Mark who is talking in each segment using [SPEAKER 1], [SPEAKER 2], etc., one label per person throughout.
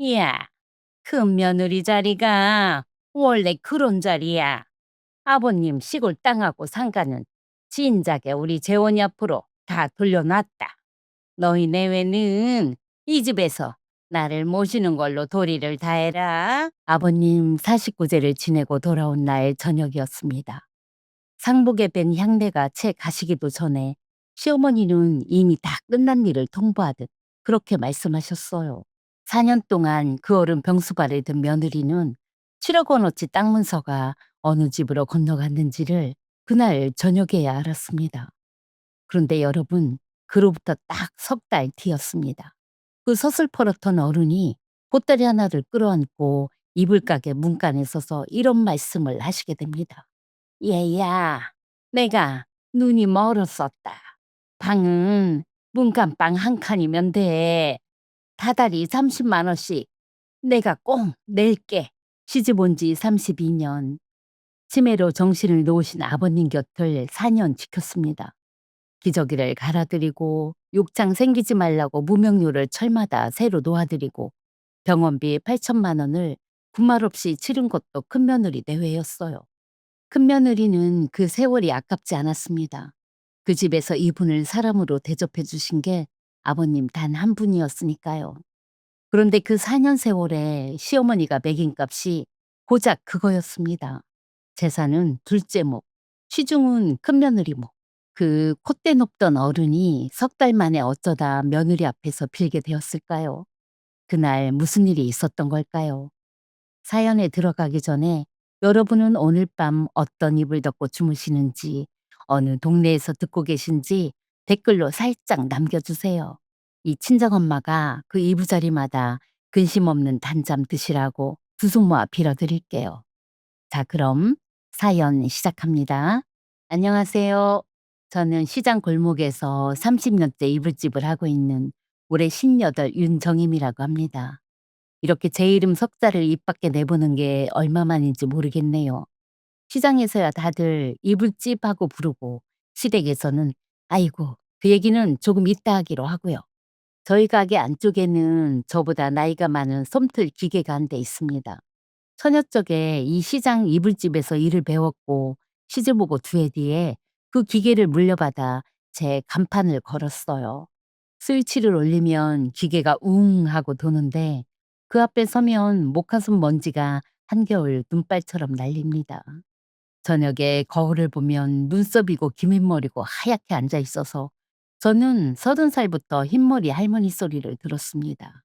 [SPEAKER 1] 야, 큰 며느리 자리가 원래 그런 자리야. 아버님 시골 땅하고 상가는 진작에 우리 재원이 앞으로 다 돌려놨다. 너희 내외는 이 집에서 나를 모시는 걸로 도리를 다해라. 아버님 49제를 지내고 돌아온 날 저녁이었습니다. 상복에 밴 향내가 채 가시기도 전에 시어머니는 이미 다 끝난 일을 통보하듯 그렇게 말씀하셨어요. 4년 동안 그 어른 병수발을 든 며느리는 7억 원어치 땅 문서가 어느 집으로 건너갔는지를 그날 저녁에야 알았습니다. 그런데 여러분, 그로부터 딱 석 달 뒤였습니다. 그 서슬퍼렇던 어른이 보따리 하나를 끌어안고 이불가게 문간에 서서 이런 말씀을 하시게 됩니다. 얘야, 내가 눈이 멀었었다. 방은 문간방 한 칸이면 돼. 다달이 30만 원씩 내가 꼭 낼게. 시집 온 지 32년. 치매로 정신을 놓으신 아버님 곁을 4년 지켰습니다. 기저귀를 갈아드리고 욕창 생기지 말라고 무명료를 철마다 새로 놓아드리고 병원비 8천만 원을 군말 없이 치른 것도 큰며느리 내외였어요. 큰며느리는 그 세월이 아깝지 않았습니다. 그 집에서 이분을 사람으로 대접해 주신 게 아버님 단 한 분이었으니까요. 그런데 그 4년 세월에 시어머니가 매긴 값이 고작 그거였습니다. 재산은 둘째 목, 시중은 큰며느리 목. 그 콧대 높던 어른이 석 달 만에 어쩌다 며느리 앞에서 빌게 되었을까요? 그날 무슨 일이 있었던 걸까요? 사연에 들어가기 전에 여러분은 오늘 밤 어떤 이불 덮고 주무시는지, 어느 동네에서 듣고 계신지 댓글로 살짝 남겨주세요. 이 친정엄마가 그 이부자리마다 근심 없는 단잠 드시라고 두 손 모아 빌어드릴게요. 자, 그럼 사연 시작합니다. 안녕하세요. 저는 시장 골목에서 30년째 이불집을 하고 있는 올해 58 윤정임이라고 합니다. 이렇게 제 이름 석자를 입 밖에 내보는 게 얼마만인지 모르겠네요. 시장에서야 다들 이불집 하고 부르고 시댁에서는 아이고 그 얘기는 조금 이따 하기로 하고요. 저희 가게 안쪽에는 저보다 나이가 많은 솜틀 기계가 한 대 있습니다. 처녀 쪽에 이 시장 이불집에서 일을 배웠고 시집 오고 2해 뒤에 그 기계를 물려받아 제 간판을 걸었어요. 스위치를 올리면 기계가 웅 하고 도는데 그 앞에 서면 목화솜 먼지가 한겨울 눈발처럼 날립니다. 저녁에 거울을 보면 눈썹이고 기민머리고 하얗게 앉아 있어서 저는 30살부터 흰머리 할머니 소리를 들었습니다.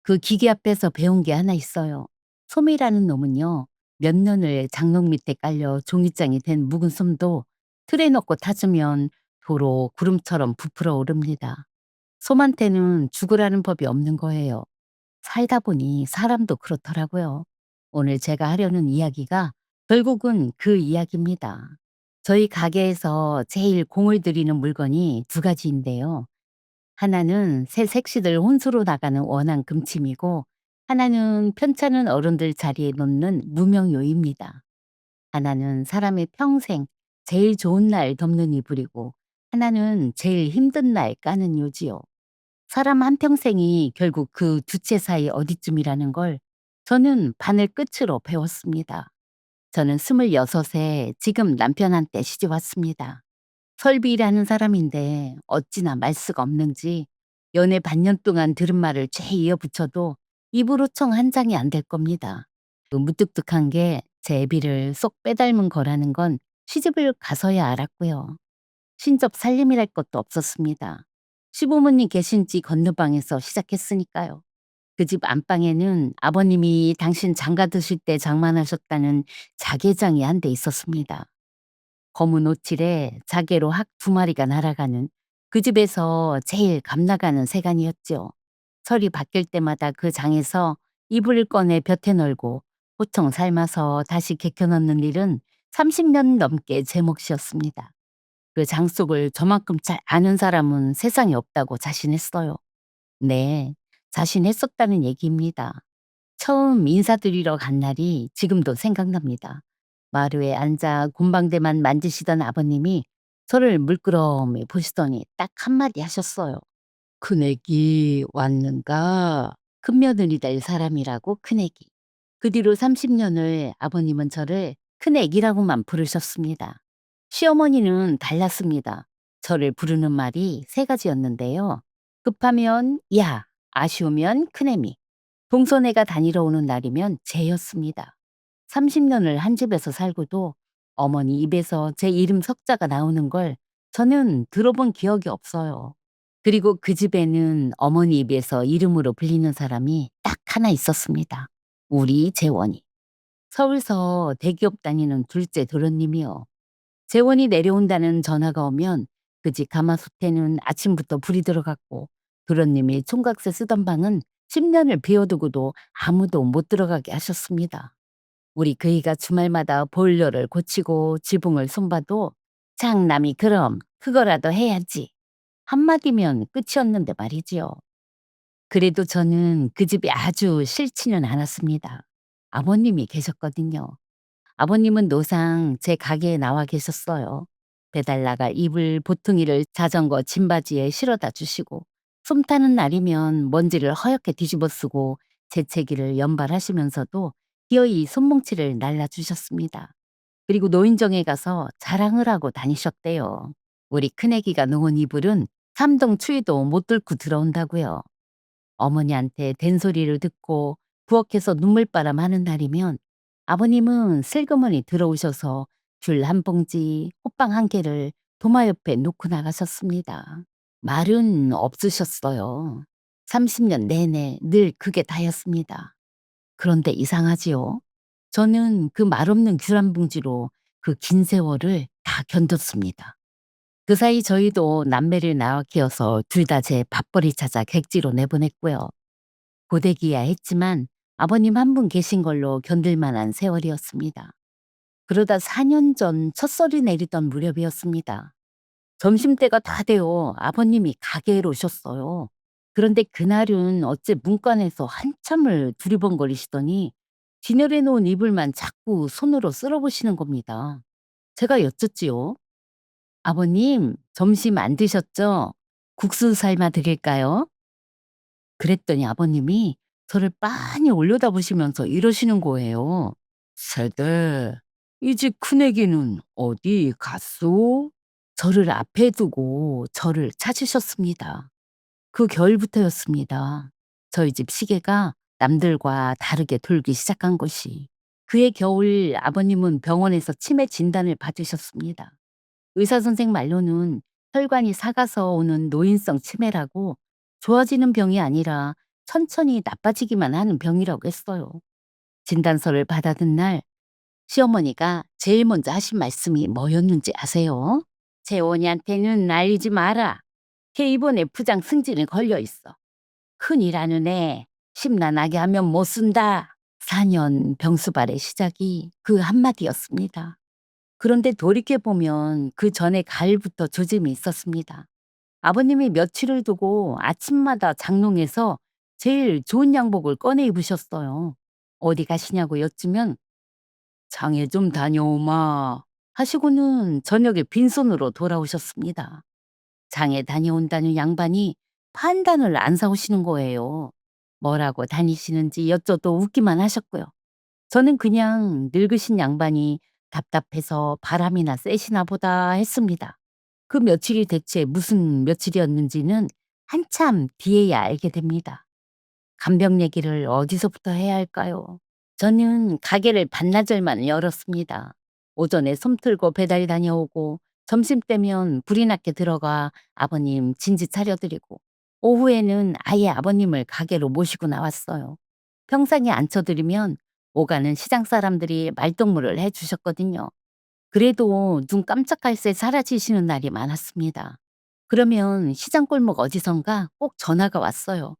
[SPEAKER 1] 그 기계 앞에서 배운 게 하나 있어요. 솜이라는 놈은요, 몇 년을 장롱 밑에 깔려 종이장이 된 묵은 솜도 틀에 넣고 타주면 도로 구름처럼 부풀어 오릅니다. 솜한테는 죽으라는 법이 없는 거예요. 살다 보니 사람도 그렇더라고요. 오늘 제가 하려는 이야기가 결국은 그 이야기입니다. 저희 가게에서 제일 공을 들이는 물건이 두 가지인데요. 하나는 새 색시들 혼수로 나가는 원앙 금침이고 하나는 편찮은 어른들 자리에 놓는 무명요입니다. 하나는 사람의 평생 제일 좋은 날 덮는 이불이고 하나는 제일 힘든 날 까는 요지요. 사람 한평생이 결국 그 두 채 사이 어디쯤이라는 걸 저는 바늘 끝으로 배웠습니다. 저는 26에 지금 남편한테 시집 왔습니다. 설비라는 사람인데 어찌나 말수가 없는지 연애 반년 동안 들은 말을 죄 이어붙여도 입으로 청 한 장이 안 될 겁니다. 그 무뚝뚝한 게 제 애비를 쏙 빼닮은 거라는 건 시집을 가서야 알았고요. 신접 살림이랄 것도 없었습니다. 시부모님 계신 지 건너방에서 시작했으니까요. 그 집 안방에는 아버님이 당신 장가 드실 때 장만하셨다는 자개장이 한 대 있었습니다. 검은 오칠에 자개로 학 2마리가 날아가는 그 집에서 제일 값나가는 세간이었죠. 설이 바뀔 때마다 그 장에서 이불을 꺼내 볕에 널고 보통 삶아서 다시 개켜 넣는 일은 30년 넘게 제 몫이었습니다. 그 장 속을 저만큼 잘 아는 사람은 세상에 없다고 자신했어요. 네, 자신했었다는 얘기입니다. 처음 인사드리러 간 날이 지금도 생각납니다. 마루에 앉아 곰방대만 만지시던 아버님이 저를 물끄러미 보시더니 딱 한마디 하셨어요. 큰애기 왔는가? 큰며느리 될 사람이라고 큰애기. 그 뒤로 30년을 아버님은 저를 큰애기라고만 부르셨습니다. 시어머니는 달랐습니다. 저를 부르는 말이 세 가지였는데요. 급하면 야, 아쉬우면 큰애미, 동서네가 다니러 오는 날이면 쟤였습니다. 30년을 한 집에서 살고도 어머니 입에서 제 이름 석자가 나오는 걸 저는 들어본 기억이 없어요. 그리고 그 집에는 어머니 입에서 이름으로 불리는 사람이 딱 하나 있었습니다. 우리 재원이. 서울서 대기업 다니는 둘째 도련님이요. 재원이 내려온다는 전화가 오면 그 집 가마솥에는 아침부터 불이 들어갔고 도련님이 총각세 쓰던 방은 10년을 비워두고도 아무도 못 들어가게 하셨습니다. 우리 그이가 주말마다 보일러를 고치고 지붕을 손봐도 장남이 그럼 그거라도 해야지. 한마디면 끝이었는데 말이지요. 그래도 저는 그 집이 아주 싫지는 않았습니다. 아버님이 계셨거든요. 아버님은 노상 제 가게에 나와 계셨어요. 배달 나갈 이불 보퉁이를 자전거 짐바지에 실어다 주시고 솜 타는 날이면 먼지를 허옇게 뒤집어 쓰고 재채기를 연발하시면서도 기어이 손뭉치를 날라주셨습니다. 그리고 노인정에 가서 자랑을 하고 다니셨대요. 우리 큰애기가 놓은 이불은 3동 추위도 못 뚫고 들어온다고요. 어머니한테 된소리를 듣고 부엌에서 눈물바람 하는 날이면 아버님은 슬그머니 들어오셔서 귤 한 봉지, 호빵 한 개를 도마 옆에 놓고 나가셨습니다. 말은 없으셨어요. 30년 내내 늘 그게 다였습니다. 그런데 이상하지요? 저는 그 말없는 귤 한 봉지로 그 긴 세월을 다 견뎠습니다. 그 사이 저희도 남매를 낳아 키워서 둘 다 제 밥벌이 찾아 객지로 내보냈고요. 고되기야 했지만 아버님 한 분 계신 걸로 견딜 만한 세월이었습니다. 그러다 4년 전 첫설이 내리던 무렵이었습니다. 점심때가 다 되어 아버님이 가게에 오셨어요. 그런데 그날은 어째 문간에서 한참을 두리번거리시더니 진열해 놓은 이불만 자꾸 손으로 쓸어보시는 겁니다. 제가 여쭙지요. 아버님, 점심 안 드셨죠? 국수 삶아 드릴까요? 그랬더니 아버님이 저를 빤히 올려다보시면서 이러시는 거예요. 세대, 이 집 큰애기는 어디 갔소? 저를 앞에 두고 저를 찾으셨습니다. 그 겨울부터였습니다. 저희 집 시계가 남들과 다르게 돌기 시작한 것이. 그해 겨울 아버님은 병원에서 치매 진단을 받으셨습니다. 의사 선생 말로는 혈관이 삭아서 오는 노인성 치매라고 좋아지는 병이 아니라 천천히 나빠지기만 하는 병이라고 했어요. 진단서를 받아든 날 시어머니가 제일 먼저 하신 말씀이 뭐였는지 아세요? 재원이한테는 알리지 마라. 걔 이번에 부장 승진에 걸려 있어. 큰일 하는 애 심란하게 하면 못 쓴다. 4년 병수발의 시작이 그 한마디였습니다. 그런데 돌이켜보면 그 전에 가을부터 조짐이 있었습니다. 아버님이 며칠을 두고 아침마다 장롱에서 제일 좋은 양복을 꺼내 입으셨어요. 어디 가시냐고 여쭈면 장에 좀 다녀오마 하시고는 저녁에 빈손으로 돌아오셨습니다. 장에 다녀온다는 양반이 판단을 안 사오시는 거예요. 뭐라고 다니시는지 여쭤도 웃기만 하셨고요. 저는 그냥 늙으신 양반이 답답해서 바람이나 쐬시나 보다 했습니다. 그 며칠이 대체 무슨 며칠이었는지는 한참 뒤에야 알게 됩니다. 간병 얘기를 어디서부터 해야 할까요? 저는 가게를 반나절만 열었습니다. 오전에 솜 틀고 배달 다녀오고 점심때면 불이 났게 들어가 아버님 진지 차려드리고 오후에는 아예 아버님을 가게로 모시고 나왔어요. 평상에 앉혀드리면 오가는 시장 사람들이 말동무를 해주셨거든요. 그래도 눈 깜짝할 새 사라지시는 날이 많았습니다. 그러면 시장 골목 어디선가 꼭 전화가 왔어요.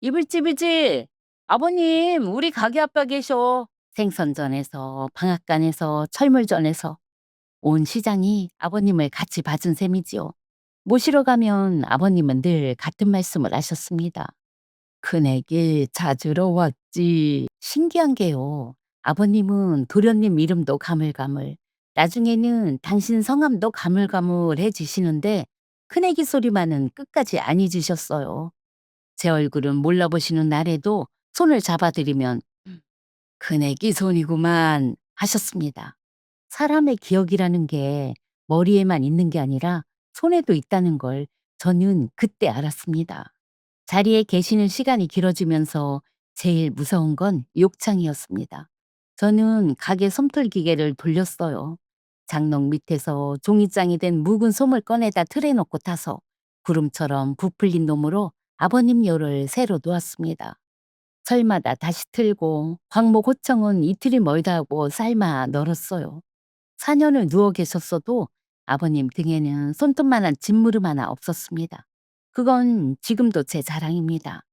[SPEAKER 1] 이불집이지? 아버님, 우리 가게 앞에 계셔. 생선전에서, 방앗간에서, 철물전에서 온 시장이 아버님을 같이 봐준 셈이지요. 모시러 가면 아버님은 늘 같은 말씀을 하셨습니다. 큰애기 찾으러 왔지. 신기한 게요. 아버님은 도련님 이름도 가물가물, 나중에는 당신 성함도 가물가물해지시는데 큰애기 소리만은 끝까지 안 잊으셨어요. 제 얼굴은 몰라보시는 날에도 손을 잡아드리면 큰애기 손이구만 하셨습니다. 사람의 기억이라는 게 머리에만 있는 게 아니라 손에도 있다는 걸 저는 그때 알았습니다. 자리에 계시는 시간이 길어지면서 제일 무서운 건 욕창이었습니다. 저는 가게 솜털 기계를 돌렸어요. 장롱 밑에서 종이장이 된 묵은 솜을 꺼내다 틀에 놓고 타서 구름처럼 부풀린 놈으로 아버님 묘를 새로 놓았습니다. 설마다 다시 틀고 광목 호청은 이틀이 멀다 하고 삶아 널었어요. 4년을 누워 계셨어도 아버님 등에는 손톱만한 짓무름 하나 없었습니다. 그건 지금도 제 자랑입니다.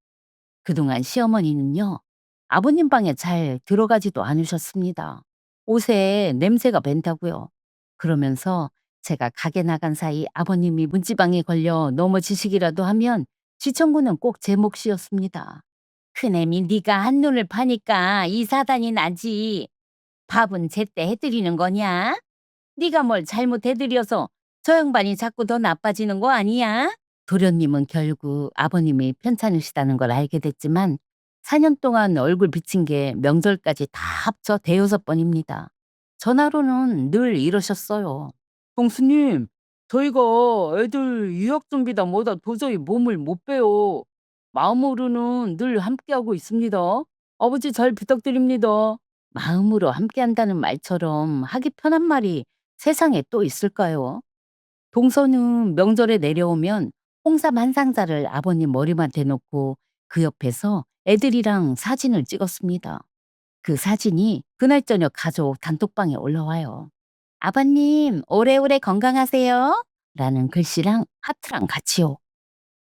[SPEAKER 1] 그동안 시어머니는요, 아버님 방에 잘 들어가지도 않으셨습니다. 옷에 냄새가 밴다고요. 그러면서 제가 가게 나간 사이 아버님이 문지방에 걸려 넘어지시기라도 하면 지청구는 꼭 제 몫이었습니다. 큰애미 네가 한눈을 파니까 이 사단이 나지. 밥은 제때 해드리는 거냐? 네가 뭘 잘못해드려서 저 양반이 자꾸 더 나빠지는 거 아니야? 도련님은 결국 아버님이 편찮으시다는 걸 알게 됐지만 4년 동안 얼굴 비친 게 명절까지 다 합쳐 대여섯 번입니다. 전화로는 늘 이러셨어요. 형수님, 저희가 애들 유학 준비다 뭐다 도저히 몸을 못 빼요. 마음으로는 늘 함께하고 있습니다. 아버지 잘 부탁드립니다. 마음으로 함께한다는 말처럼 하기 편한 말이 세상에 또 있을까요? 동서는 명절에 내려오면 홍삼 한 상자를 아버님 머리맡에 대놓고 그 옆에서 애들이랑 사진을 찍었습니다. 그 사진이 그날 저녁 가족 단톡방에 올라와요. 아버님, 오래오래 건강하세요. 라는 글씨랑 하트랑 같이요.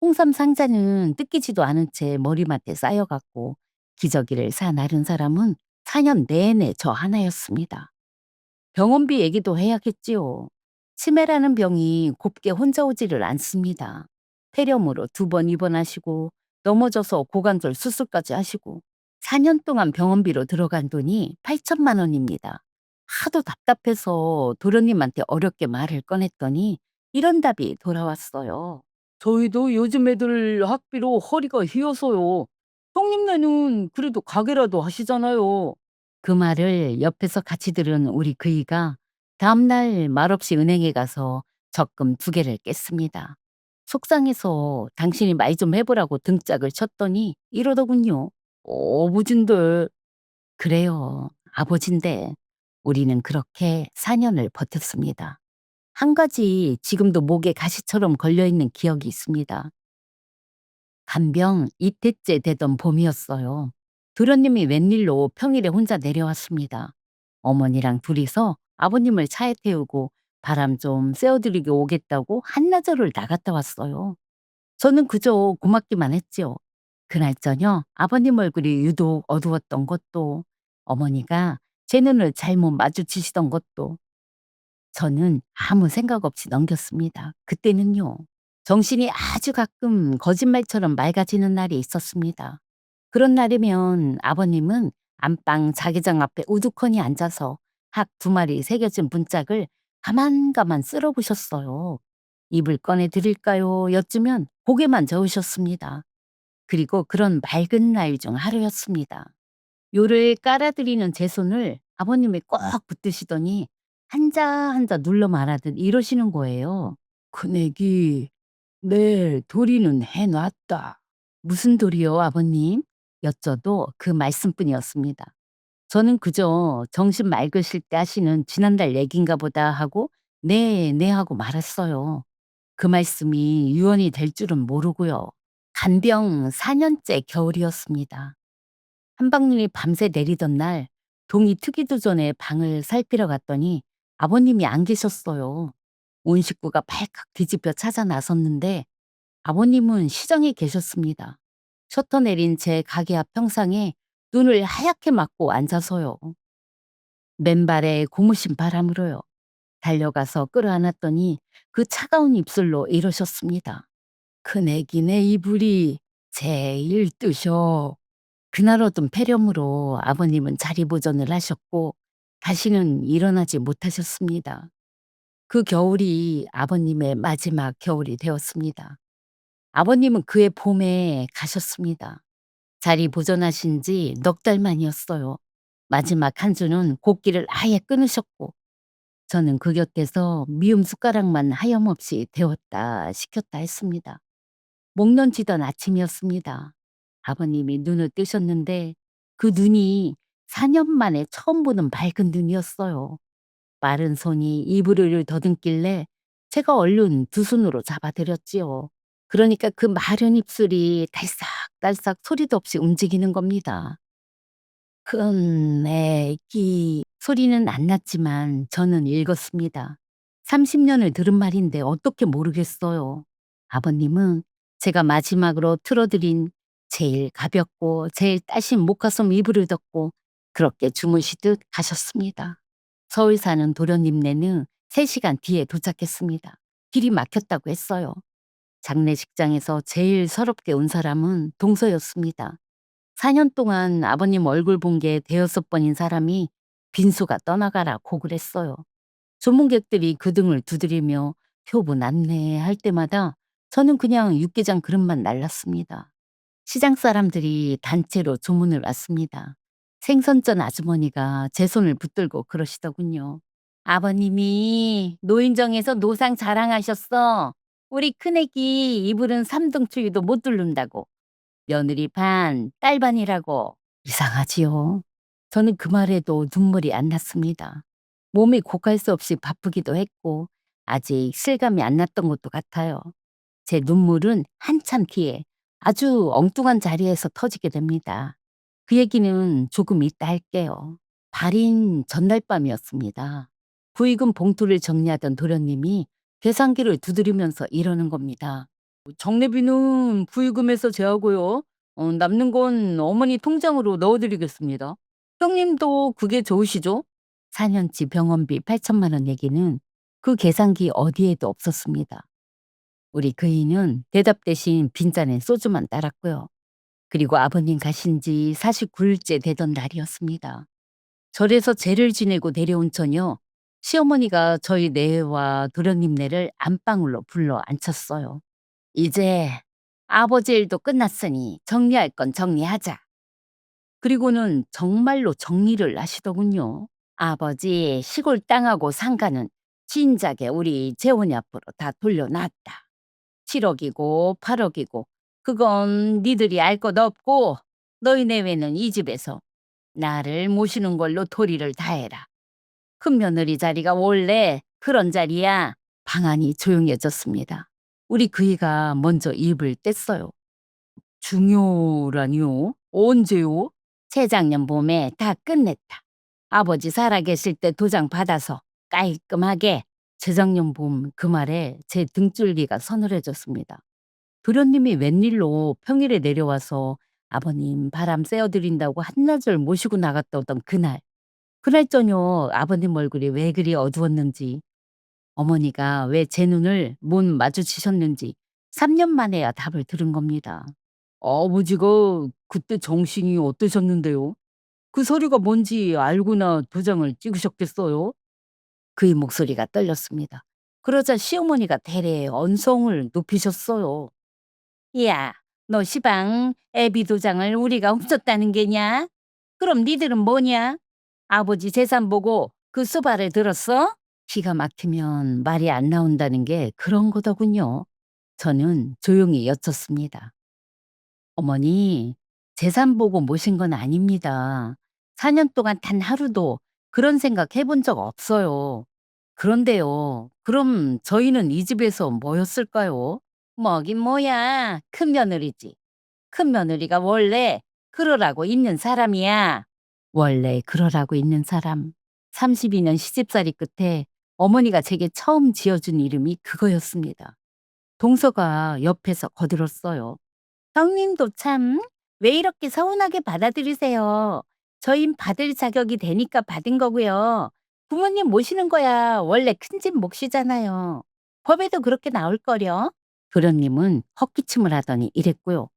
[SPEAKER 1] 홍삼 상자는 뜯기지도 않은 채 머리맡에 쌓여갔고 기저귀를 사 나른 사람은 4년 내내 저 하나였습니다. 병원비 얘기도 해야겠지요. 치매라는 병이 곱게 혼자 오지를 않습니다. 폐렴으로 2번 입원하시고 넘어져서 고관절 수술까지 하시고 4년 동안 병원비로 들어간 돈이 8천만 원입니다. 하도 답답해서 도련님한테 어렵게 말을 꺼냈더니 이런 답이 돌아왔어요. 저희도 요즘 애들 학비로 허리가 휘어서요. 형님네는 그래도 가게라도 하시잖아요. 그 말을 옆에서 같이 들은 우리 그이가 다음날 말없이 은행에 가서 적금 2개를 깼습니다. 속상해서 당신이 말 좀 해보라고 등짝을 쳤더니 이러더군요. 어부진들. 그래요. 아버진데 우리는 그렇게 4년을 버텼습니다. 한 가지 지금도 목에 가시처럼 걸려있는 기억이 있습니다. 간병 이태째 되던 봄이었어요. 도련님이 웬일로 평일에 혼자 내려왔습니다. 어머니랑 둘이서 아버님을 차에 태우고 바람 좀 쐬어드리게 오겠다고 한나절을 나갔다 왔어요. 저는 그저 고맙기만 했지요. 그날 저녁 아버님 얼굴이 유독 어두웠던 것도 어머니가 제 눈을 잘못 마주치시던 것도 저는 아무 생각 없이 넘겼습니다. 그때는요. 정신이 아주 가끔 거짓말처럼 맑아지는 날이 있었습니다. 그런 날이면 아버님은 안방 자개장 앞에 우두커니 앉아서 학 2마리 새겨진 문짝을 가만가만 쓸어보셨어요. 입을 꺼내 드릴까요? 여쭈면 고개만 저으셨습니다. 그리고 그런 맑은 날 중 하루였습니다. 요를 깔아드리는 제 손을 아버님이 꼭 붙드시더니 한자 한자 눌러 말하듯 이러시는 거예요. 큰애기, 내 도리는 해놨다. 무슨 도리요, 아버님? 여쭤도 그 말씀뿐이었습니다. 저는 그저 정신 맑으실 때 하시는 지난달 얘긴가 보다 하고 네, 네 하고 말았어요. 그 말씀이 유언이 될 줄은 모르고요. 간병 4년째 겨울이었습니다. 한방눈이 밤새 내리던 날 동이 트기도 전에 방을 살피러 갔더니 아버님이 안 계셨어요. 온 식구가 발칵 뒤집혀 찾아 나섰는데 아버님은 시장에 계셨습니다. 셔터 내린 제 가게 앞 평상에 눈을 하얗게 막고 앉아서요. 맨발에 고무신 바람으로요. 달려가서 끌어안았더니 그 차가운 입술로 이러셨습니다. 큰애기네 이불이 제일 뜨셔. 그날 얻은 폐렴으로 아버님은 자리 보존을 하셨고 다시는 일어나지 못하셨습니다. 그 겨울이 아버님의 마지막 겨울이 되었습니다. 아버님은 그해 봄에 가셨습니다. 자리 보존하신 지 넉 달 만이었어요. 마지막 한 주는 곡기를 아예 끊으셨고 저는 그 곁에서 미음 숟가락만 하염없이 데웠다 식혔다 했습니다. 목 넘치던 아침이었습니다. 아버님이 눈을 뜨셨는데 그 눈이 4년 만에 처음 보는 밝은 눈이었어요. 마른 손이 이불을 더듬길래 제가 얼른 두 손으로 잡아드렸지요. 그러니까 그 마른 입술이 달싹달싹 소리도 없이 움직이는 겁니다. 큰 애기 소리는 안 났지만 저는 읽었습니다. 30년을 들은 말인데 어떻게 모르겠어요. 아버님은 제가 마지막으로 틀어드린 제일 가볍고 제일 따신 목화솜 이불을 덮고 그렇게 주무시듯 가셨습니다. 서울 사는 도련님네는 3시간 뒤에 도착했습니다. 길이 막혔다고 했어요. 장례식장에서 제일 서럽게 온 사람은 동서였습니다. 4년 동안 아버님 얼굴 본 게 대여섯 번인 사람이 빈수가 떠나가라 곡을 했어요. 조문객들이 그 등을 두드리며 효부 났네 할 때마다 저는 그냥 육개장 그릇만 날랐습니다. 시장 사람들이 단체로 조문을 왔습니다. 생선전 아주머니가 제 손을 붙들고 그러시더군요. 아버님이 노인정에서 노상 자랑하셨어. 우리 큰애기 이불은 삼등추위도 못 뚫는다고. 며느리 반, 딸 반이라고. 이상하지요. 저는 그 말에도 눈물이 안 났습니다. 몸이 고갈 수 없이 바쁘기도 했고 아직 실감이 안 났던 것도 같아요. 제 눈물은 한참 뒤에 아주 엉뚱한 자리에서 터지게 됩니다. 그 얘기는 조금 이따 할게요. 발인 전날 밤이었습니다. 부의금 봉투를 정리하던 도련님이 계산기를 두드리면서 이러는 겁니다. 정례비는 부의금에서 제하고요. 남는 건 어머니 통장으로 넣어드리겠습니다. 형님도 그게 좋으시죠? 4년치 병원비 8천만 원 얘기는 그 계산기 어디에도 없었습니다. 우리 그이는 대답 대신 빈잔에 소주만 따랐고요. 그리고 아버님 가신 지 49일째 되던 날이었습니다. 절에서 제를 지내고 내려온 처녀 시어머니가 저희 내외와 도련님네를 안방으로 불러 앉혔어요. 이제 아버지 일도 끝났으니 정리할 건 정리하자. 그리고는 정말로 정리를 하시더군요. 아버지 시골 땅하고 상가는 진작에 우리 재혼이 앞으로 다 돌려놨다. 7억이고 8억이고 그건 니들이 알 것 없고 너희 내외는 이 집에서 나를 모시는 걸로 도리를 다해라. 큰며느리 자리가 원래 그런 자리야. 방안이 조용해졌습니다. 우리 그이가 먼저 입을 뗐어요. 중요라니요? 언제요? 재작년 봄에 다 끝냈다. 아버지 살아계실 때 도장 받아서 깔끔하게 재작년 봄 그 말에 제 등줄기가 서늘해졌습니다. 도련님이 웬일로 평일에 내려와서 아버님 바람 쐬어드린다고 한나절 모시고 나갔다 오던 그날. 그날 저녁 아버님 얼굴이 왜 그리 어두웠는지 어머니가 왜 제 눈을 못 마주치셨는지 3년 만에야 답을 들은 겁니다. 아버지가 그때 정신이 어떠셨는데요? 그 서류가 뭔지 알고나 도장을 찍으셨겠어요? 그의 목소리가 떨렸습니다. 그러자 시어머니가 대래 언성을 높이셨어요. 야, 너 시방 애비 도장을 우리가 훔쳤다는 게냐? 그럼 니들은 뭐냐? 아버지 재산 보고 그 수발을 들었어? 기가 막히면 말이 안 나온다는 게 그런 거더군요. 저는 조용히 여쭙습니다. 어머니, 재산 보고 모신 건 아닙니다. 4년 동안 단 하루도 그런 생각 해본 적 없어요. 그런데요, 그럼 저희는 이 집에서 뭐였을까요? 뭐긴 뭐야, 큰 며느리지. 큰 며느리가 원래 그러라고 있는 사람이야. 원래 그러라고 있는 사람. 32년 시집살이 끝에 어머니가 제게 처음 지어준 이름이 그거였습니다. 동서가 옆에서 거들었어요. 형님도 참, 왜 이렇게 서운하게 받아들이세요? 저흰 받을 자격이 되니까 받은 거고요. 부모님 모시는 거야 원래 큰 집 몫이잖아요. 법에도 그렇게 나올 거려. 도련님은 헛기침을 하더니 이랬고요.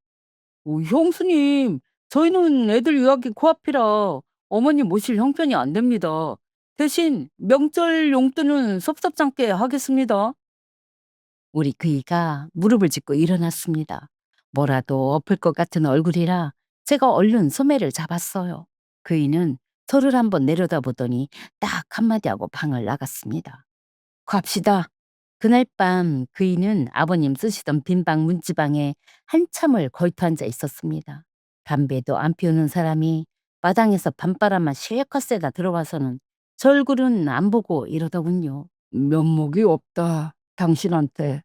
[SPEAKER 1] 형수님, 저희는 애들 유학이 코앞이라 어머니 모실 형편이 안 됩니다. 대신 명절 용돈은 섭섭찮게 하겠습니다. 우리 그이가 무릎을 짚고 일어났습니다. 뭐라도 엎을 것 같은 얼굴이라 제가 얼른 소매를 잡았어요. 그이는 저를 한번 내려다보더니 딱 한마디 하고 방을 나갔습니다. 갑시다. 그날 밤 그이는 아버님 쓰시던 빈방 문지방에 한참을 거의터 앉아 있었습니다. 담배도 안 피우는 사람이 마당에서 밤바람만 실컷 쐬다 들어와서는 저 얼굴은 안 보고 이러더군요. 면목이 없다, 당신한테.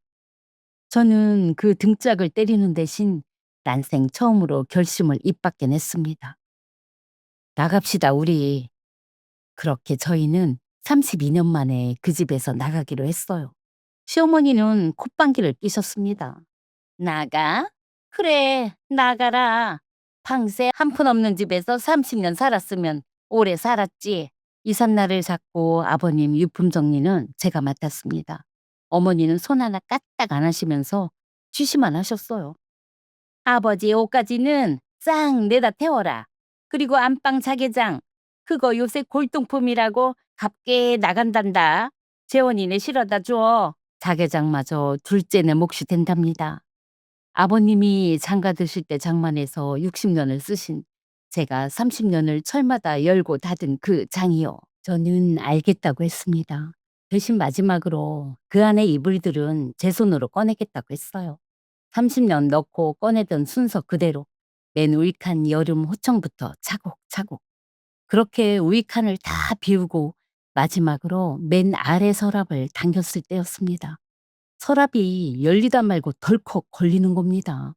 [SPEAKER 1] 저는 그 등짝을 때리는 대신 난생 처음으로 결심을 입 밖에 냈습니다. 나갑시다, 우리. 그렇게 저희는 32년 만에 그 집에서 나가기로 했어요. 시어머니는 콧방귀를 뀌셨습니다. 나가? 그래, 나가라. 방세 한 푼 없는 집에서 30년 살았으면 오래 살았지. 이삿날을 잡고 아버님 유품 정리는 제가 맡았습니다. 어머니는 손 하나 까딱 안 하시면서 쉬시만 하셨어요. 아버지 옷가지는 싹 내다 태워라. 그리고 안방 자개장. 그거 요새 골동품이라고 값게 나간단다. 재원이네 실어다 줘. 자개장마저 둘째네 몫이 된답니다. 아버님이 장가 드실 때 장만해서 60년을 쓰신 제가 30년을 철마다 열고 닫은 그 장이요. 저는 알겠다고 했습니다. 대신 마지막으로 그 안에 이불들은 제 손으로 꺼내겠다고 했어요. 30년 넣고 꺼내던 순서 그대로 맨 우익한 여름 호청부터 차곡차곡 그렇게 우익한을 다 비우고 마지막으로 맨 아래 서랍을 당겼을 때였습니다. 서랍이 열리다 말고 덜컥 걸리는 겁니다.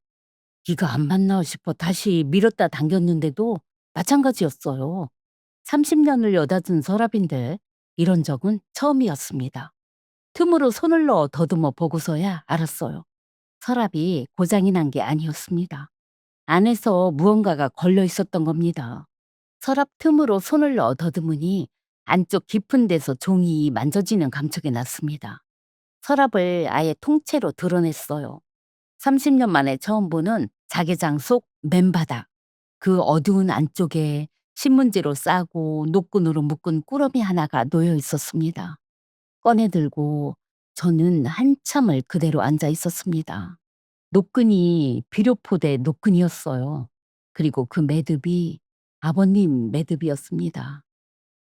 [SPEAKER 1] 이가 안 맞나 싶어 다시 밀었다 당겼는데도 마찬가지였어요. 30년을 여닫은 서랍인데 이런 적은 처음이었습니다. 틈으로 손을 넣어 더듬어 보고서야 알았어요. 서랍이 고장이 난 게 아니었습니다. 안에서 무언가가 걸려 있었던 겁니다. 서랍 틈으로 손을 넣어 더듬으니 안쪽 깊은 데서 종이 만져지는 감촉이 났습니다. 서랍을 아예 통째로 드러냈어요. 30년 만에 처음 보는 자개장 속 맨바닥. 그 어두운 안쪽에 신문지로 싸고 노끈으로 묶은 꾸러미 하나가 놓여 있었습니다. 꺼내들고 저는 한참을 그대로 앉아 있었습니다. 노끈이 비료포대 노끈이었어요. 그리고 그 매듭이 아버님 매듭이었습니다.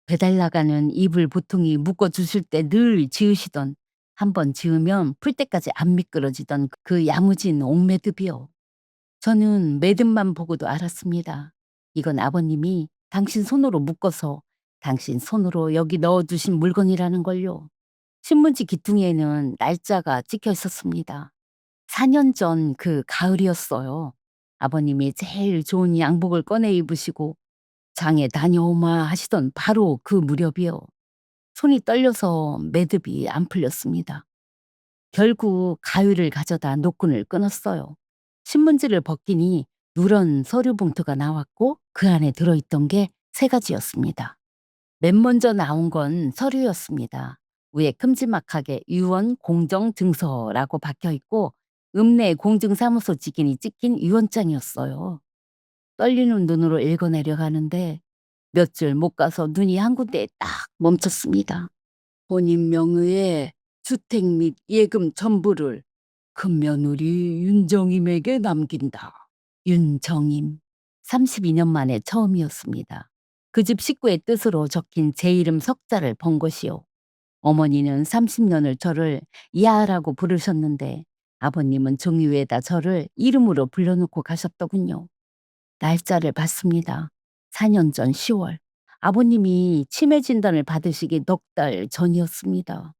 [SPEAKER 1] 배달 나가는 이불 보통이 묶어주실 때 늘 지으시던 한 번 지으면 풀 때까지 안 미끄러지던 그 야무진 옥매듭이요. 저는 매듭만 보고도 알았습니다. 이건 아버님이 당신 손으로 묶어서 당신 손으로 여기 넣어두신 물건이라는 걸요. 신문지 기퉁이에는 날짜가 찍혀 있었습니다. 4년 전 그 가을이었어요. 아버님이 제일 좋은 양복을 꺼내 입으시고 장에 다녀오마 하시던 바로 그 무렵이요. 손이 떨려서 매듭이 안 풀렸습니다. 결국 가위를 가져다 노끈을 끊었어요. 신문지를 벗기니 누런 서류 봉투가 나왔고 그 안에 들어있던 게 세 가지였습니다. 맨 먼저 나온 건 서류였습니다. 위에 큼지막하게 유언 공정 증서라고 박혀 있고 읍내 공증사무소 직인이 찍힌 유언장이었어요. 떨리는 눈으로 읽어내려 가는데 몇 줄 못 가서 눈이 한 군데에 딱 멈췄습니다. 본인 명의의 주택 및 예금 전부를 큰며느리 윤정임에게 남긴다. 윤정임. 32년 만에 처음이었습니다. 그 집 식구의 뜻으로 적힌 제 이름 석자를 본 것이요. 어머니는 30년을 저를 야라고 부르셨는데 아버님은 종이 위에다 저를 이름으로 불러놓고 가셨더군요. 날짜를 봤습니다. 4년 전 10월. 아버님이 치매 진단을 받으시기 넉 달 전이었습니다.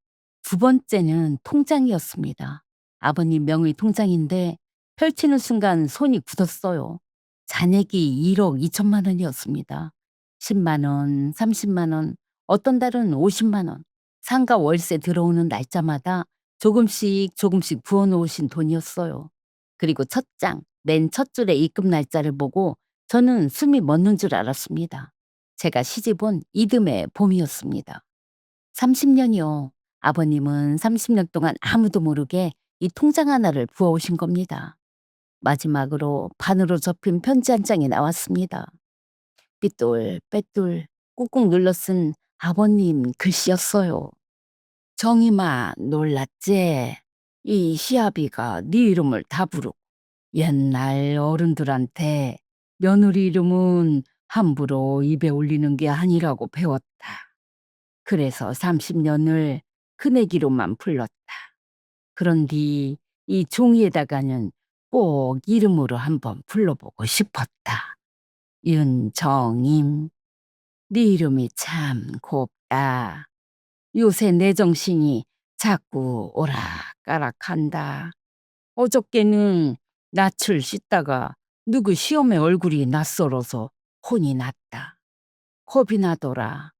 [SPEAKER 1] 두 번째는 통장이었습니다. 아버님 명의 통장인데 펼치는 순간 손이 굳었어요. 잔액이 1억 2천만 원이었습니다. 10만 원, 30만 원, 어떤 달은 50만 원. 상가 월세 들어오는 날짜마다 조금씩 조금씩 부어놓으신 돈이었어요. 그리고 첫 장, 맨 첫 줄의 입금 날짜를 보고 저는 숨이 멎는 줄 알았습니다. 제가 시집 온 이듬해 봄이었습니다. 30년이요. 아버님은 30년 동안 아무도 모르게 이 통장 하나를 부어오신 겁니다. 마지막으로 반으로 접힌 편지 한 장이 나왔습니다. 삐뚤 빼뚤 꾹꾹 눌러 쓴 아버님 글씨였어요. 정임아 놀랐지? 이 시아비가 네 이름을 다 부르고 옛날 어른들한테 며느리 이름은 함부로 입에 올리는 게 아니라고 배웠다. 그래서 30년을 큰애기로만 불렀다. 그런데 이 종이에다가는 꼭 이름으로 한번 불러보고 싶었다. 윤정임, 네 이름이 참 곱다. 요새 내 정신이 자꾸 오락가락한다. 어저께는 낯을 씻다가 누구 시험에 얼굴이 낯설어서 혼이 났다. 겁이 나더라.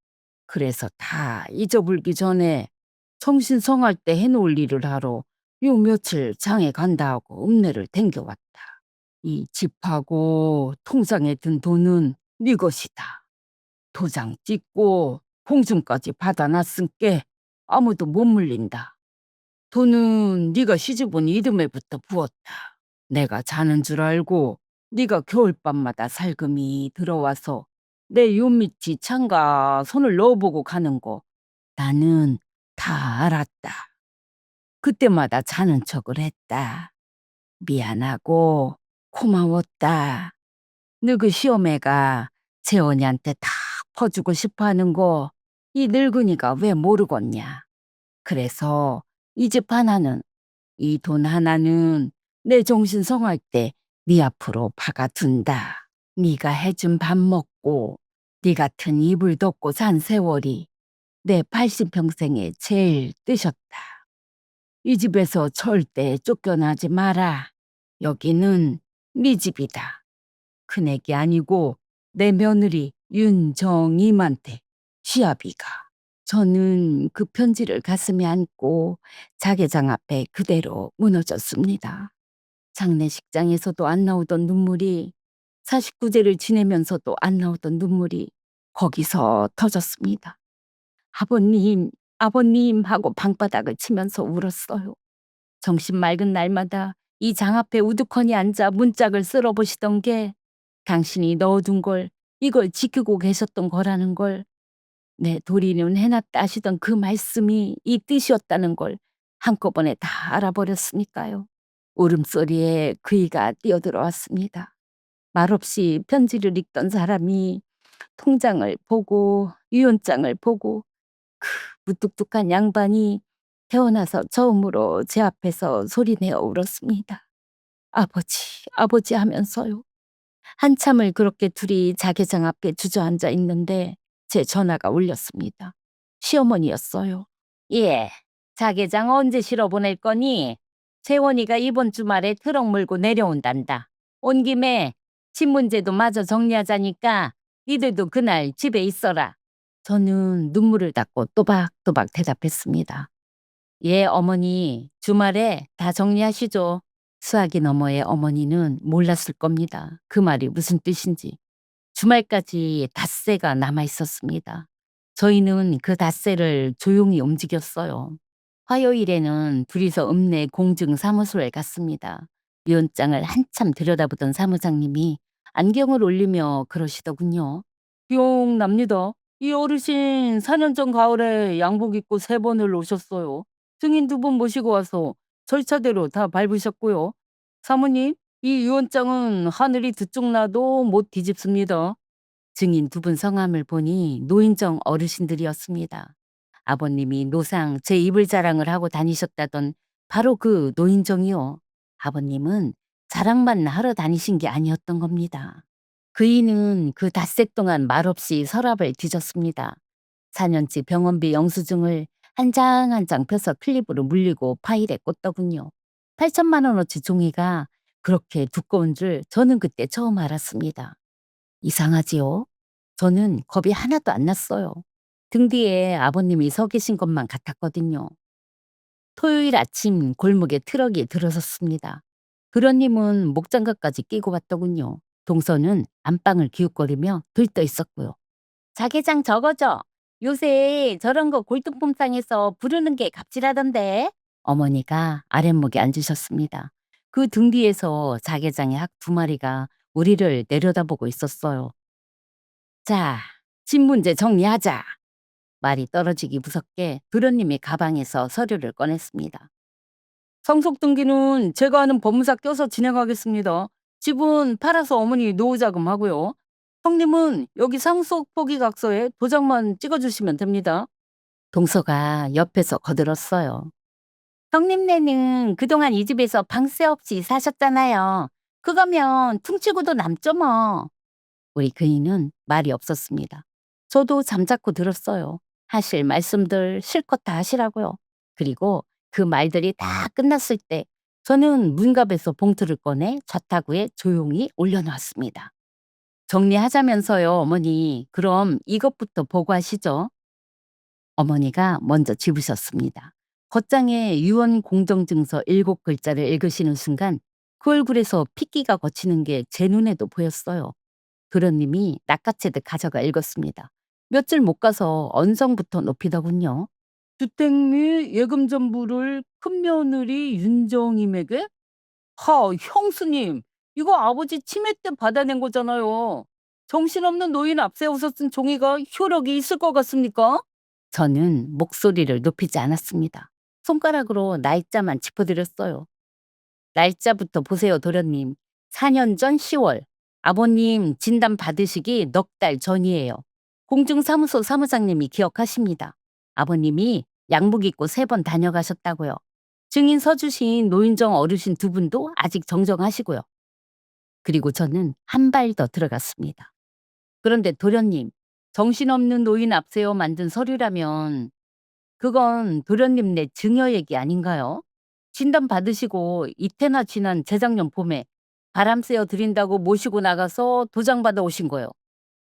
[SPEAKER 1] 그래서 다 잊어불기 전에 정신 성할 때 해놓을 일을 하러 요 며칠 장에 간다 하고 읍내를 댕겨왔다. 이 집하고 통장에 든 돈은 네 것이다. 도장 찍고 봉준까지 받아놨은께 아무도 못 물린다. 돈은 네가 시집온 이듬해부터 부었다. 내가 자는 줄 알고 네가 겨울밤마다 살금이 들어와서 내 요밑이 창가 손을 넣어보고 가는 거 나는 다 알았다. 그때마다 자는 척을 했다. 미안하고 고마웠다. 너그 시어매가 재원이한테 다 퍼주고 싶어 하는 거 이 늙은이가 왜 모르겠냐. 그래서 이 집 하나는 이 돈 하나는 내 정신 성할 때 네 앞으로 박아둔다. 네가 해준 밥 먹고 네 같은 이불 덮고 산 세월이 내 80평생에 제일 뜨셨다. 이 집에서 절대 쫓겨나지 마라. 여기는 네 집이다. 큰애기 아니고 내 며느리 윤정임한테 시아비가. 저는 그 편지를 가슴에 안고 자개장 앞에 그대로 무너졌습니다. 장례식장에서도 안 나오던 눈물이 49제를 지내면서도 안 나오던 눈물이 거기서 터졌습니다. 아버님, 아버님 하고 방바닥을 치면서 울었어요. 정신 맑은 날마다 이 장 앞에 우두커니 앉아 문짝을 쓸어보시던 게 당신이 넣어둔 걸 이걸 지키고 계셨던 거라는 걸 내 도리는 해놨다 하시던 그 말씀이 이 뜻이었다는 걸 한꺼번에 다 알아버렸으니까요. 울음소리에 그이가 뛰어들어왔습니다. 말없이 편지를 읽던 사람이 통장을 보고 유언장을 보고 그 무뚝뚝한 양반이 태어나서 처음으로 제 앞에서 소리내어 울었습니다. 아버지, 아버지 하면서요. 한참을 그렇게 둘이 자개장 앞에 주저앉아 있는데 제 전화가 울렸습니다. 시어머니였어요. 예, 자개장 언제 실어보낼 거니? 재원이가 이번 주말에 트럭 몰고 내려온단다. 온 김에 집 문제도 마저 정리하자니까 니들도 그날 집에 있어라. 저는 눈물을 닦고 또박또박 대답했습니다. 예, 어머니, 주말에 다 정리하시죠. 수화기 너머의 어머니는 몰랐을 겁니다. 그 말이 무슨 뜻인지. 주말까지 닷새가 남아 있었습니다. 저희는 그 닷새를 조용히 움직였어요. 화요일에는 둘이서 읍내 공증사무소에 갔습니다. 위원장을 한참 들여다보던 사무장님이 안경을 올리며 그러시더군요. 기억납니다. 이 어르신 4년 전 가을에 양복 입고 3번을 오셨어요. 증인 2분 모시고 와서 절차대로 다 밟으셨고요. 사모님, 이 유언장은 하늘이 들쭉나도 못 뒤집습니다. 증인 2분 성함을 보니 노인정 어르신들이었습니다. 아버님이 노상 제 이불 자랑을 하고 다니셨다던 바로 그 노인정이요. 아버님은 자랑만 하러 다니신 게 아니었던 겁니다. 그이는 그 닷새 동안 말없이 서랍을 뒤졌습니다. 4년치 병원비 영수증을 한 장 한 장 펴서 클립으로 물리고 파일에 꽂더군요. 8천만 원어치 종이가 그렇게 두꺼운 줄 저는 그때 처음 알았습니다. 이상하지요? 저는 겁이 하나도 안 났어요. 등 뒤에 아버님이 서 계신 것만 같았거든요. 토요일 아침 골목에 트럭이 들어섰습니다. 그런님은 목장갑까지 끼고 왔더군요. 동서는 안방을 기웃거리며 들떠 있었고요. 자개장 저거죠? 요새 저런 거 골동품상에서 부르는 게 갑질하던데. 어머니가 아랫목에 앉으셨습니다. 그 등 뒤에서 자개장의 학 2마리가 우리를 내려다보고 있었어요. 자, 집 문제 정리하자. 말이 떨어지기 무섭게 도련님이 가방에서 서류를 꺼냈습니다. 상속 등기는 제가 아는 법무사 껴서 진행하겠습니다. 집은 팔아서 어머니 노후 자금하고요. 형님은 여기 상속 포기각서에 도장만 찍어주시면 됩니다. 동서가 옆에서 거들었어요. 형님네는 그동안 이 집에서 방세 없이 사셨잖아요. 그거면 퉁치고도 남죠 뭐. 우리 그이는 말이 없었습니다. 저도 잠자코 들었어요. 하실 말씀들 실컷 다 하시라고요. 그리고 그 말들이 다 끝났을 때 저는 문갑에서 봉투를 꺼내 좌타구에 조용히 올려놓았습니다. 정리하자면서요, 어머니. 그럼 이것부터 보고하시죠. 어머니가 먼저 집으셨습니다. 겉장에 유언 공정증서 7글자를 읽으시는 순간 그 얼굴에서 핏기가 거치는 게 제 눈에도 보였어요. 도련님이 낚아채듯 가져가 읽었습니다. 몇 줄 못 가서 언성부터 높이더군요. 주택 및 예금 전부를 큰며느리 윤정임에게? 형수님, 이거 아버지 치매 때 받아낸 거잖아요. 정신없는 노인 앞세워서 쓴 종이가 효력이 있을 것 같습니까? 저는 목소리를 높이지 않았습니다. 손가락으로 날짜만 짚어드렸어요. 날짜부터 보세요, 도련님. 4년 전 10월. 아버님 진단 받으시기 넉 달 전이에요. 공중사무소 사무장님이 기억하십니다. 아버님이 양복 입고 3번 다녀가셨다고요. 증인 서주신 노인정 어르신 2분도 아직 정정하시고요. 그리고 저는 한 발 더 들어갔습니다. 그런데 도련님, 정신없는 노인 앞세워 만든 서류라면 그건 도련님네 증여 얘기 아닌가요? 진단 받으시고 이태나 지난 재작년 봄에 바람 쐬어 드린다고 모시고 나가서 도장 받아 오신 거요.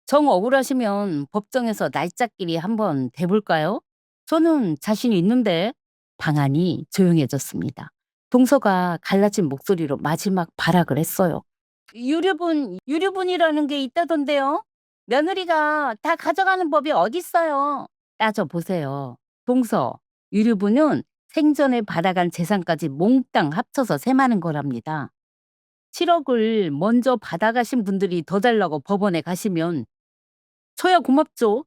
[SPEAKER 1] 정 억울하시면 법정에서 날짜끼리 한번 대볼까요? 저는 자신이 있는데. 방안이 조용해졌습니다. 동서가 갈라진 목소리로 마지막 발악을 했어요. 유류분이라는 게 있다던데요. 며느리가 다 가져가는 법이 어딨어요. 따져보세요. 동서, 유류분은 생전에 받아간 재산까지 몽땅 합쳐서 세마는 거랍니다. 7억을 먼저 받아가신 분들이 더 달라고 법원에 가시면 저야 고맙죠.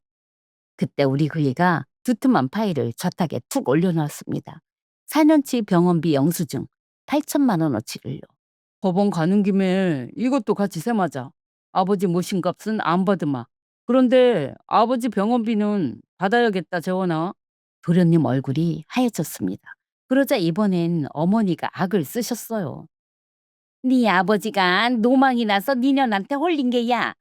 [SPEAKER 1] 그때 우리 그이가 두툼한 파일을 좌탁에 툭 올려놓았습니다. 4년치 병원비 영수증 8천만 원어치를요. 법원 가는 김에 이것도 같이 세마자. 아버지 모신 값은 안 받으마. 그런데 아버지 병원비는 받아야겠다, 재원아. 도련님 얼굴이 하얘졌습니다. 그러자 이번엔 어머니가 악을 쓰셨어요. 네 아버지가 노망이 나서 니년한테 홀린 게야.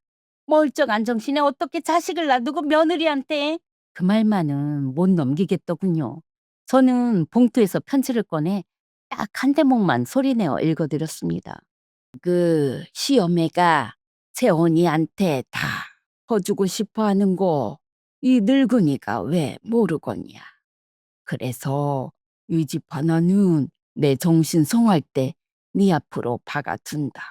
[SPEAKER 1] 멀쩡한 정신에 어떻게 자식을 놔두고 며느리한테. 그 말만은 못 넘기겠더군요. 저는 봉투에서 편지를 꺼내 딱 한 대목만 소리내어 읽어드렸습니다. 그 시어매가 재혼이한테 다 퍼주고 싶어 하는 거 이 늙은이가 왜 모르겠냐. 그래서 이 집 하나는 내 정신 성할 때 네 앞으로 박아둔다.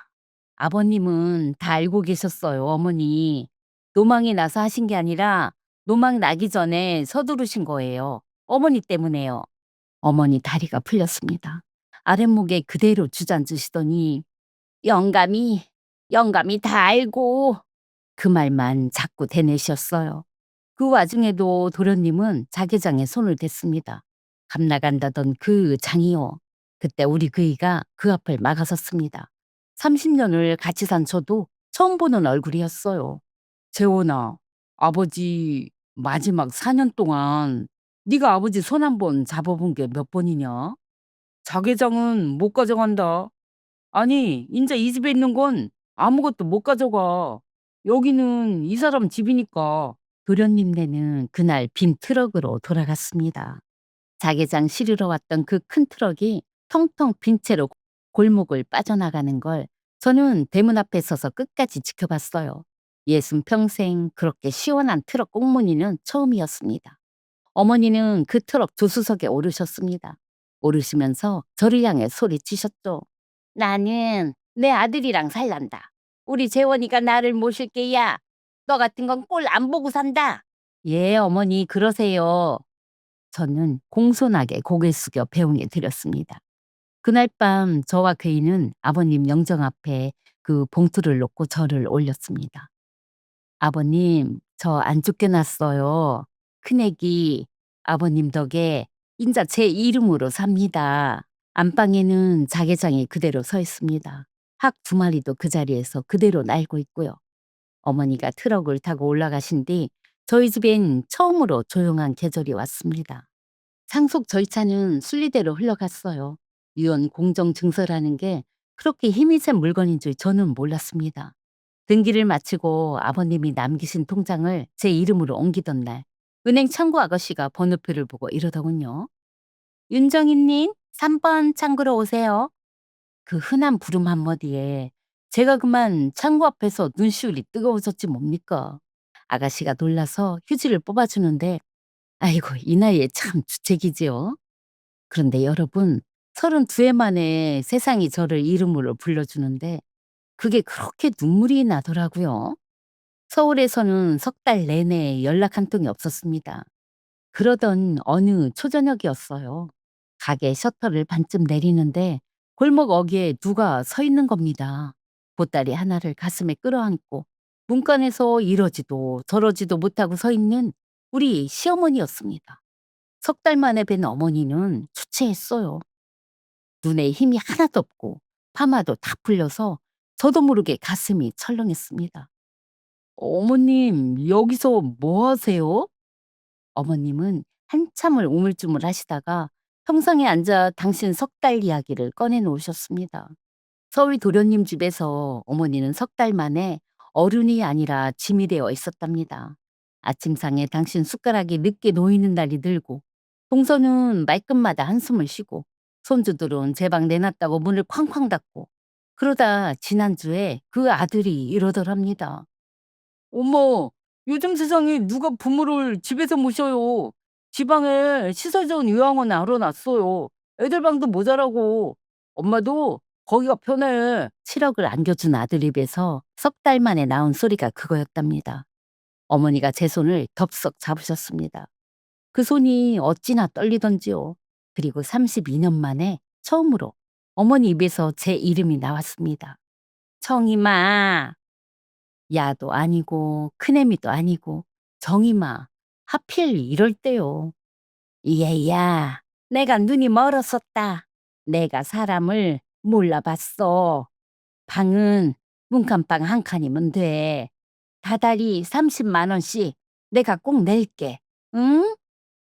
[SPEAKER 1] 아버님은 다 알고 계셨어요, 어머니. 노망이 나서 하신 게 아니라 노망 나기 전에 서두르신 거예요. 어머니 때문에요. 어머니 다리가 풀렸습니다. 아랫목에 그대로 주저앉으시더니 영감이, 영감이 다 알고 그 말만 자꾸 대내셨어요. 그 와중에도 도련님은 자개장에 손을 댔습니다. 감 나간다던 그 장이요. 그때 우리 그이가 그 앞을 막아섰습니다. 30년을 같이 산 저도 처음 보는 얼굴이었어요. 재원아, 아버지 마지막 4년 동안 네가 아버지 손 한 번 잡아본 게 몇 번이냐? 자개장은 못 가져간다. 아니, 인제 이 집에 있는 건 아무것도 못 가져가. 여기는 이 사람 집이니까. 도련님네는 그날 빈 트럭으로 돌아갔습니다. 자개장 실으러 왔던 그 큰 트럭이 텅텅 빈 채로 골목을 빠져나가는 걸 저는 대문 앞에 서서 끝까지 지켜봤어요. 평생 그렇게 시원한 트럭 꽁무니는 처음이었습니다. 어머니는 그 트럭 조수석에 오르셨습니다. 오르시면서 저를 향해 소리치셨죠. 나는 내 아들이랑 살란다. 우리 재원이가 나를 모실게야. 너 같은 건 꼴 안 보고 산다. 예, 어머니 그러세요. 저는 공손하게 고개 숙여 배웅해 드렸습니다. 그날 밤 저와 그이는 아버님 영정 앞에 그 봉투를 놓고 절을 올렸습니다. 아버님, 저 안 쫓겨났어요. 큰애기 아버님 덕에 인자 제 이름으로 삽니다. 안방에는 자개장이 그대로 서 있습니다. 학 두 마리도 그 자리에서 그대로 날고 있고요. 어머니가 트럭을 타고 올라가신 뒤 저희 집엔 처음으로 조용한 계절이 왔습니다. 상속 절차는 순리대로 흘러갔어요. 유언 공정 증서라는 게 그렇게 힘이 센 물건인 줄 저는 몰랐습니다. 등기를 마치고 아버님이 남기신 통장을 제 이름으로 옮기던 날, 은행 창구 아가씨가 번호표를 보고 이러더군요. 윤정희님, 3번 창구로 오세요. 그 흔한 부름 한마디에 제가 그만 창구 앞에서 눈시울이 뜨거워졌지 뭡니까. 아가씨가 놀라서 휴지를 뽑아주는데, 아이고, 이 나이에 참 주책이지요. 그런데 여러분, 32해 만에 세상이 저를 이름으로 불러주는데 그게 그렇게 눈물이 나더라고요. 서울에서는 석 달 내내 연락 한 통이 없었습니다. 그러던 어느 초저녁이었어요. 가게 셔터를 반쯤 내리는데 골목 어귀에 누가 서 있는 겁니다. 보따리 하나를 가슴에 끌어안고 문간에서 이러지도 저러지도 못하고 서 있는 우리 시어머니였습니다. 석 달 만에 뵌 어머니는 주체했어요. 눈에 힘이 하나도 없고 파마도 다 풀려서 저도 모르게 가슴이 철렁했습니다. 어머님, 여기서 뭐 하세요? 어머님은 한참을 우물쭈물 하시다가 평상에 앉아 당신 석 달 이야기를 꺼내 놓으셨습니다. 서울 도련님 집에서 어머니는 석 달 만에 어른이 아니라 짐이 되어 있었답니다. 아침상에 당신 숟가락이 늦게 놓이는 날이 늘고 동서는 말끝마다 한숨을 쉬고 손주들은 제 방 내놨다고 문을 쾅쾅 닫고 그러다 지난주에 그 아들이 이러더랍니다. 어머, 요즘 세상에 누가 부모를 집에서 모셔요. 지방에 시설 좋은 요양원 알아놨어요. 애들 방도 모자라고. 엄마도 거기가 편해. 7억을 안겨준 아들 입에서 석 달 만에 나온 소리가 그거였답니다. 어머니가 제 손을 덥석 잡으셨습니다. 그 손이 어찌나 떨리던지요. 그리고 32년 만에 처음으로 어머니 입에서 제 이름이 나왔습니다. 청이마. 야도 아니고 큰애미도 아니고 정이마. 하필 이럴 때요. 얘야, 내가 눈이 멀었었다. 내가 사람을 몰라봤어. 방은 문간방 한 칸이면 돼. 다달이 30만 원씩 내가 꼭 낼게. 응?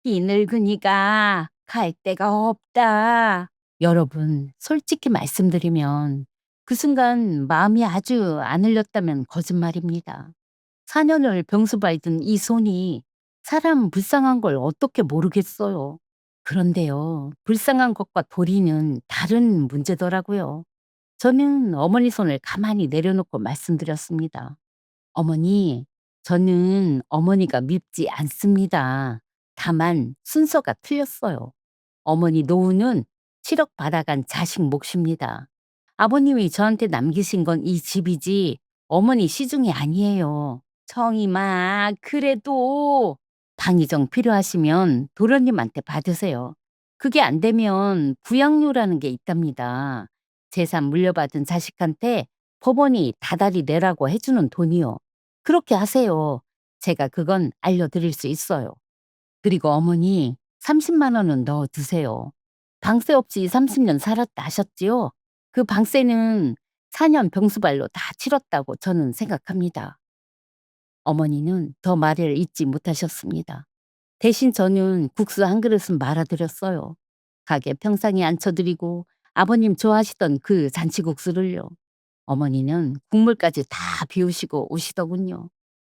[SPEAKER 1] 이 늙은이가 갈 데가 없다. 여러분, 솔직히 말씀드리면 그 순간 마음이 아주 안 흘렸다면 거짓말입니다. 4년을 병수발든 이 손이 사람 불쌍한 걸 어떻게 모르겠어요. 그런데요, 불쌍한 것과 도리는 다른 문제더라고요. 저는 어머니 손을 가만히 내려놓고 말씀드렸습니다. 어머니, 저는 어머니가 밉지 않습니다. 다만 순서가 틀렸어요. 어머니 노후는 7억 받아간 자식 몫입니다. 아버님이 저한테 남기신 건 이 집이지 어머니 시중이 아니에요. 청이마, 그래도 방위정 필요하시면 도련님한테 받으세요. 그게 안 되면 부양료라는 게 있답니다. 재산 물려받은 자식한테 법원이 다달이 내라고 해주는 돈이요. 그렇게 하세요. 제가 그건 알려드릴 수 있어요. 그리고 어머니 30만 원은 넣어 두세요. 방세 없이 30년 살았다 하셨지요? 그 방세는 4년 병수발로 다 치렀다고 저는 생각합니다. 어머니는 더 말을 잇지 못하셨습니다. 대신 저는 국수 한 그릇은 말아드렸어요. 가게 평상에 앉혀드리고 아버님 좋아하시던 그 잔치국수를요. 어머니는 국물까지 다 비우시고 오시더군요.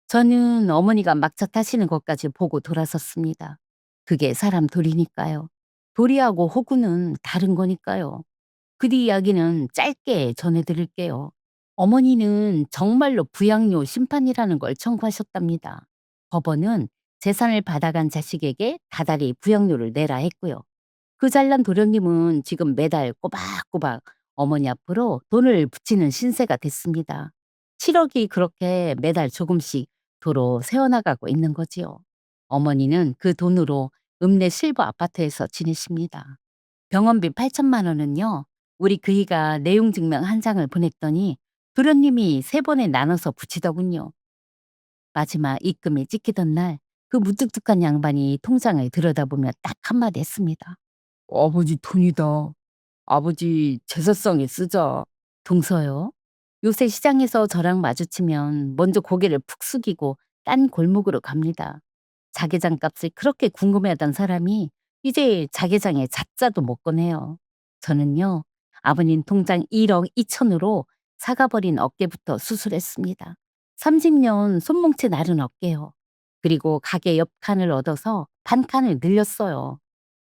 [SPEAKER 1] 저는 어머니가 막차 타시는 것까지 보고 돌아섰습니다. 그게 사람 도리니까요. 도리하고 호구는 다른 거니까요. 그 뒤 이야기는 짧게 전해드릴게요. 어머니는 정말로 부양료 심판이라는 걸 청구하셨답니다. 법원은 재산을 받아간 자식에게 다달이 부양료를 내라 했고요. 그 잘난 도련님은 지금 매달 꼬박꼬박 어머니 앞으로 돈을 붙이는 신세가 됐습니다. 7억이 그렇게 매달 조금씩 도로 새어나가고 있는 거지요. 어머니는 그 돈으로 읍내 실버 아파트에서 지내십니다. 병원비 8천만 원은요. 우리 그이가 내용 증명 한 장을 보냈더니 도련님이 3번에 나눠서 붙이더군요. 마지막 입금이 찍히던 날 그 무뚝뚝한 양반이 통장을 들여다보며 딱 한마디 했습니다. 아버지 돈이다.
[SPEAKER 2] 아버지 제사상에 쓰자.
[SPEAKER 1] 동서요? 요새 시장에서 저랑 마주치면 먼저 고개를 푹 숙이고 딴 골목으로 갑니다. 자개장 값을 그렇게 궁금해하던 사람이 이제 자개장에 자자도 못 꺼내요. 저는요, 아버님 통장 1억 2천으로 사가버린 어깨부터 수술했습니다. 30년 손뭉치 나른 어깨요. 그리고 가게 옆 칸을 얻어서 반 칸을 늘렸어요.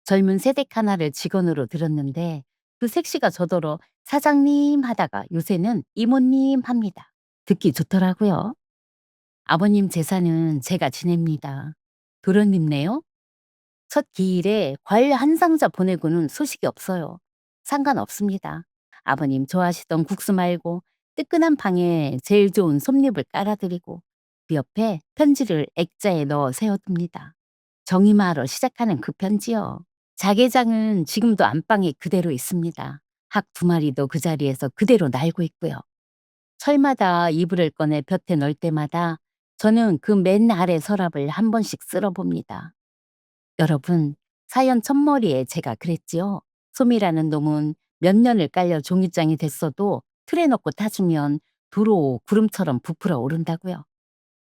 [SPEAKER 1] 젊은 세대 하나를 직원으로 들었는데 그 색시가 저더러 사장님 하다가 요새는 이모님 합니다. 듣기 좋더라고요. 아버님 제사는 제가 지냅니다. 도련님네요? 첫 기일에 과일 한 상자 보내고는 소식이 없어요. 상관없습니다. 아버님 좋아하시던 국수 말고 뜨끈한 방에 제일 좋은 솜잎을 깔아드리고 그 옆에 편지를 액자에 넣어 세워둡니다. 정이마로 시작하는 그 편지요. 자개장은 지금도 안방에 그대로 있습니다. 학 두 마리도 그 자리에서 그대로 날고 있고요. 철마다 이불을 꺼내 볕에 넣을 때마다 저는 그 맨 아래 서랍을 한 번씩 쓸어봅니다. 여러분, 사연 첫머리에 제가 그랬지요. 솜이라는 놈은 몇 년을 깔려 종이장이 됐어도 틀에 넣고 타주면 도로 구름처럼 부풀어 오른다고요.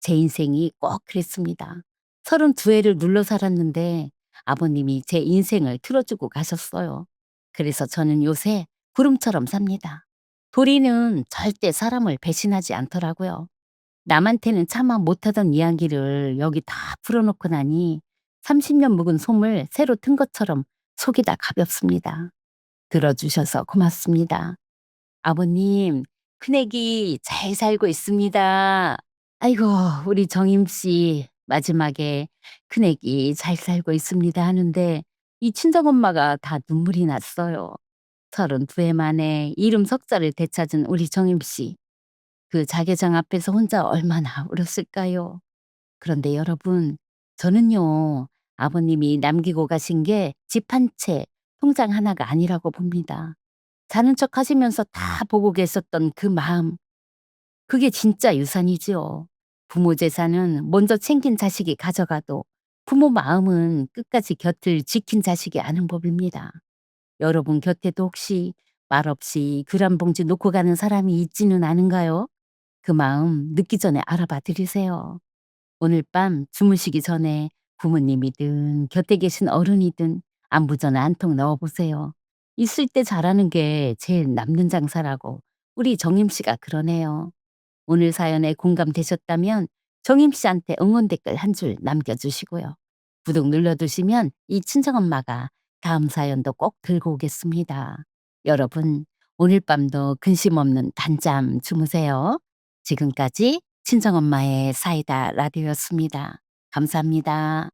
[SPEAKER 1] 제 인생이 꼭 그랬습니다. 32회를 눌러 살았는데 아버님이 제 인생을 틀어주고 가셨어요. 그래서 저는 요새 구름처럼 삽니다. 도리는 절대 사람을 배신하지 않더라고요. 남한테는 차마 못하던 이야기를 여기 다 풀어놓고 나니 30년 묵은 솜을 새로 튼 것처럼 속이 다 가볍습니다. 들어주셔서 고맙습니다. 아버님, 큰애기 잘 살고 있습니다. 아이고, 우리 정임 씨 마지막에 큰애기 잘 살고 있습니다 하는데 이 친정엄마가 다 눈물이 났어요. 32해 만에 이름 석자를 되찾은 우리 정임 씨. 그 자개장 앞에서 혼자 얼마나 울었을까요? 그런데 여러분, 저는요, 아버님이 남기고 가신 게 집 한 채, 통장 하나가 아니라고 봅니다. 자는 척 하시면서 다 보고 계셨던 그 마음, 그게 진짜 유산이지요. 부모 재산은 먼저 챙긴 자식이 가져가도 부모 마음은 끝까지 곁을 지킨 자식이 아는 법입니다. 여러분 곁에도 혹시 말없이 귤 한 봉지 놓고 가는 사람이 있지는 않은가요? 그 마음 늦기 전에 알아봐 드리세요. 오늘 밤 주무시기 전에 부모님이든 곁에 계신 어른이든 안부 전화 한 통 넣어보세요. 있을 때 잘하는 게 제일 남는 장사라고 우리 정임 씨가 그러네요. 오늘 사연에 공감되셨다면 정임 씨한테 응원 댓글 한 줄 남겨주시고요. 구독 눌러두시면 이 친정엄마가 다음 사연도 꼭 들고 오겠습니다. 여러분, 오늘 밤도 근심 없는 단잠 주무세요. 지금까지 친정엄마의 사이다 라디오였습니다. 감사합니다.